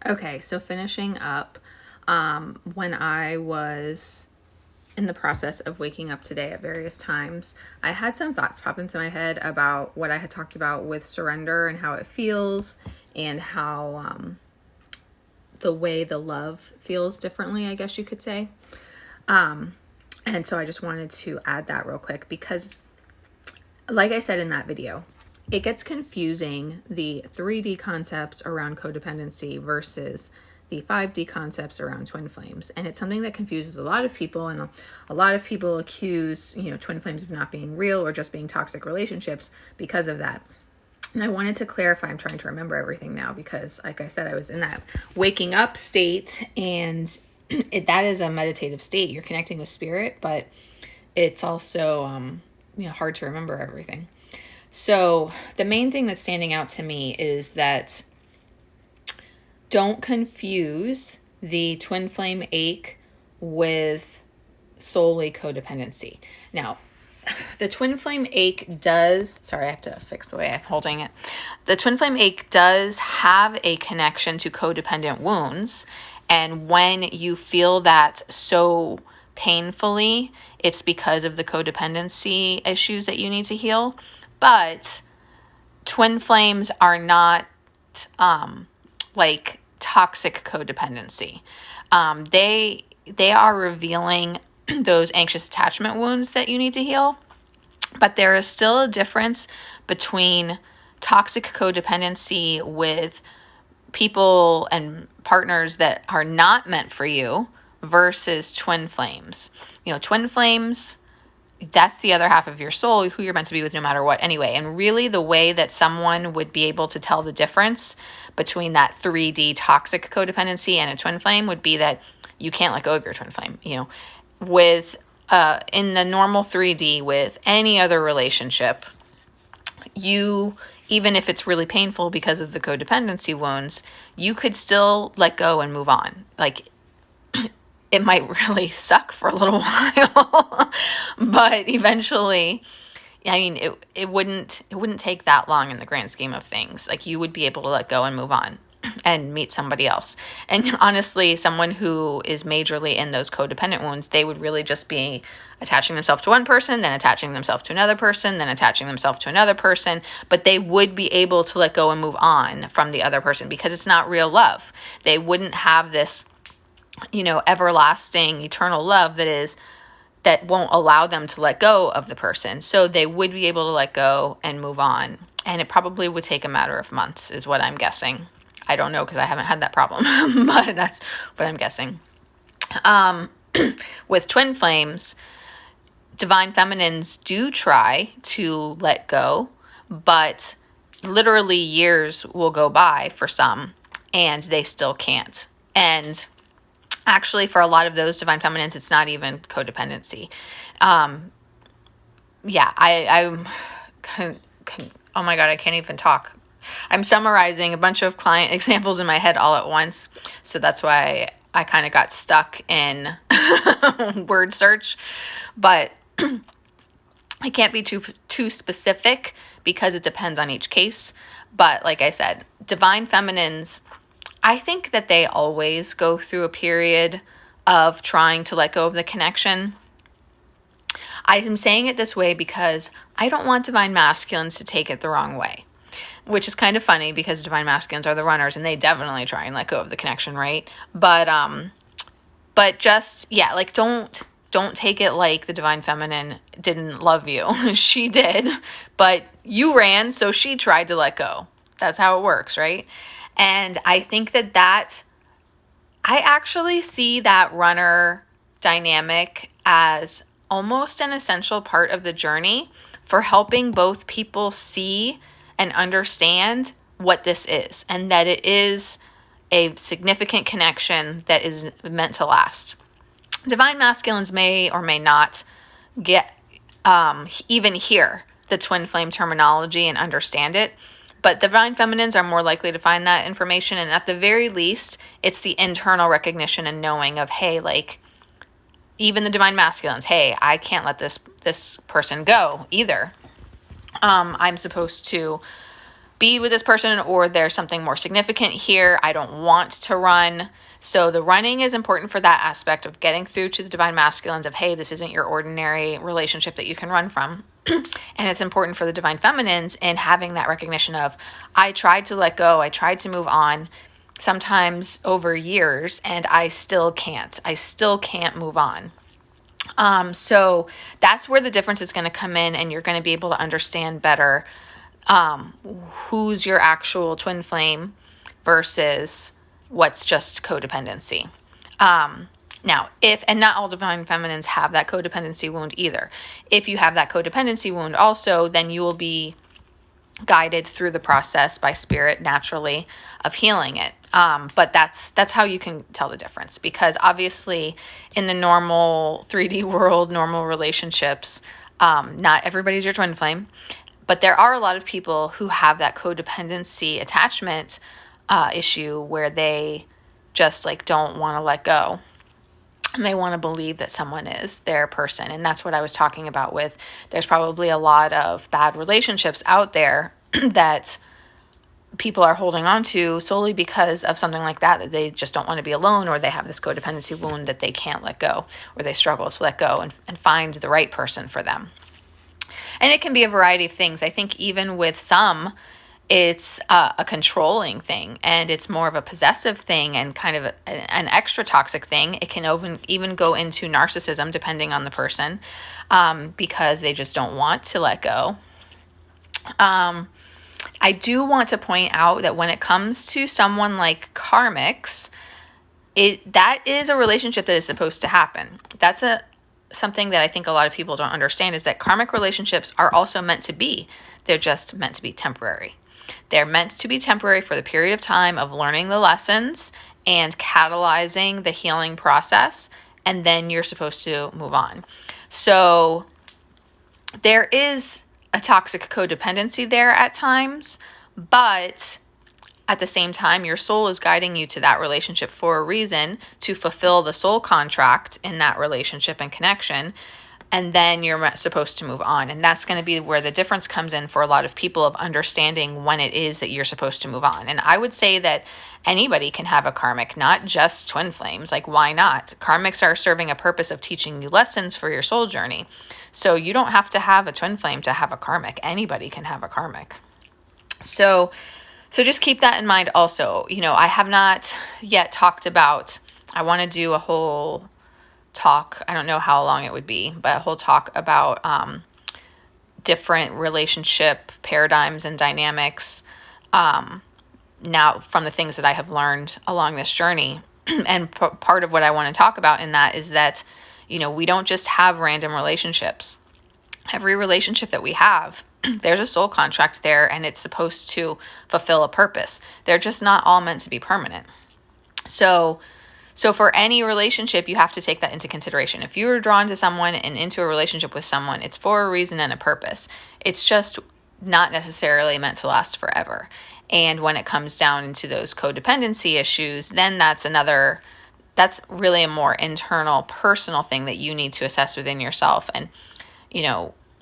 Okay, so finishing up, when I was in the process of waking up today at various times, I had some thoughts pop into my head about what I had talked about with surrender and how it feels, and how the way the love feels differently, I guess you could say. And so I just wanted to add that real quick because, like I said in that video, it gets confusing, the 3D concepts around codependency versus the 5D concepts around twin flames. And it's something that confuses a lot of people, and a lot of people accuse, twin flames of not being real or just being toxic relationships because of that. And I wanted to clarify, I'm trying to remember everything now because, like I said, I was in that waking up state, and that is a meditative state. You're connecting with spirit, but it's also, hard to remember everything. So the main thing that's standing out to me is that don't confuse the twin flame ache with solely codependency. Now, the twin flame ache does, sorry, I have to fix the way I'm holding it. The twin flame ache does have a connection to codependent wounds. And when you feel that so painfully, it's because of the codependency issues that you need to heal. But twin flames are not like toxic codependency. They are revealing those anxious attachment wounds that you need to heal. But there is still a difference between toxic codependency with people and partners that are not meant for you versus twin flames. Twin flames, that's the other half of your soul who you're meant to be with no matter what anyway. And really the way that someone would be able to tell the difference between that 3D toxic codependency and a twin flame would be that you can't let go of your twin flame. With in the normal 3D with any other relationship, you, even if it's really painful because of the codependency wounds, you could still let go and move on. Like, it might really suck for a little while, but eventually, it wouldn't take that long in the grand scheme of things. Like, you would be able to let go and move on and meet somebody else. And honestly, someone who is majorly in those codependent wounds, they would really just be attaching themselves to one person, then attaching themselves to another person, then attaching themselves to another person. But they would be able to let go and move on from the other person because it's not real love. They wouldn't have this, everlasting, eternal love that won't allow them to let go of the person. So they would be able to let go and move on. And it probably would take a matter of months, is what I'm guessing. I don't know because I haven't had that problem, but that's what I'm guessing. With twin flames, divine feminines do try to let go, but literally years will go by for some, and they still can't. And actually, for a lot of those divine feminines, it's not even codependency. I'm oh my God, I can't even talk. I'm summarizing a bunch of client examples in my head all at once. So that's why I kind of got stuck in word search. But I can't be too specific because it depends on each case. But like I said, divine feminines, I think that they always go through a period of trying to let go of the connection. I am saying it this way because I don't want divine masculines to take it the wrong way, which is kind of funny because divine masculines are the runners and they definitely try and let go of the connection, right? But just, like, don't take it like the divine feminine didn't love you. She did, but you ran, so she tried to let go. That's how it works, right? And I think that I actually see that runner dynamic as almost an essential part of the journey for helping both people see and understand what this is, and that it is a significant connection that is meant to last. Divine masculines may or may not get even hear the twin flame terminology and understand it, but divine feminines are more likely to find that information, and at the very least, it's the internal recognition and knowing of, hey, like, even the divine masculines, hey, I can't let this person go either. I'm supposed to be with this person, or there's something more significant here. I don't want to run. So the running is important for that aspect of getting through to the divine masculines of, hey, this isn't your ordinary relationship that you can run from. And it's important for the divine feminines in having that recognition of, I tried to let go, I tried to move on, sometimes over years, and I still can't. I still can't move on. So that's where the difference is going to come in, and you're going to be able to understand better who's your actual twin flame versus what's just codependency. Now, and not all divine feminines have that codependency wound either. If you have that codependency wound also, then you will be guided through the process by spirit naturally of healing it. But that's how you can tell the difference, because obviously in the normal 3D world, normal relationships, not everybody's your twin flame, but there are a lot of people who have that codependency attachment issue where they just like don't want to let go. And they want to believe that someone is their person. And that's what I was talking about with, there's probably a lot of bad relationships out there that people are holding on to solely because of something like that they just don't want to be alone, or they have this codependency wound that they can't let go, or they struggle to let go and find the right person for them. And it can be a variety of things. I think even with some, it's a controlling thing, and it's more of a possessive thing, and kind of an extra toxic thing. It can even go into narcissism depending on the person, because they just don't want to let go. I do want to point out that when it comes to someone like karmics, that is a relationship that is supposed to happen. That's something that I think a lot of people don't understand, is that karmic relationships are also meant to be. They're just meant to be temporary. They're meant to be temporary for the period of time of learning the lessons and catalyzing the healing process, and then you're supposed to move on. So there is a toxic codependency there at times, but at the same time, your soul is guiding you to that relationship for a reason, to fulfill the soul contract in that relationship and connection. And then you're supposed to move on. And that's going to be where the difference comes in for a lot of people, of understanding when it is that you're supposed to move on. And I would say that anybody can have a karmic, not just twin flames. Like, why not? Karmics are serving a purpose of teaching you lessons for your soul journey. So you don't have to have a twin flame to have a karmic. Anybody can have a karmic. So just keep that in mind also. I have not yet talked about, I want to do a whole talk, I don't know how long it would be, but a whole talk about different relationship paradigms and dynamics now from the things that I have learned along this journey. And part of what I want to talk about in that is that, we don't just have random relationships. Every relationship that we have, there's a soul contract there, and it's supposed to fulfill a purpose. They're just not all meant to be permanent. So for any relationship, you have to take that into consideration. If you are drawn to someone and into a relationship with someone, it's for a reason and a purpose. It's just not necessarily meant to last forever. And when it comes down into those codependency issues, then that's really a more internal, personal thing that you need to assess within yourself. And,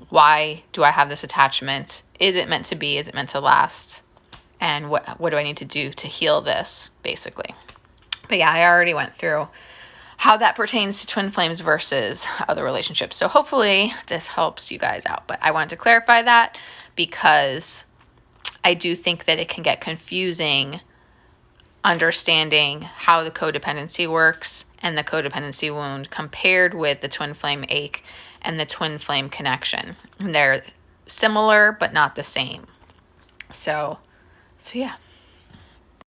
why do I have this attachment? Is it meant to be? Is it meant to last? And what do I need to do to heal this, basically? But yeah, I already went through how that pertains to twin flames versus other relationships. So hopefully this helps you guys out. But I wanted to clarify that because I do think that it can get confusing understanding how the codependency works and the codependency wound compared with the twin flame ache and the twin flame connection. And they're similar, but not the same. So yeah.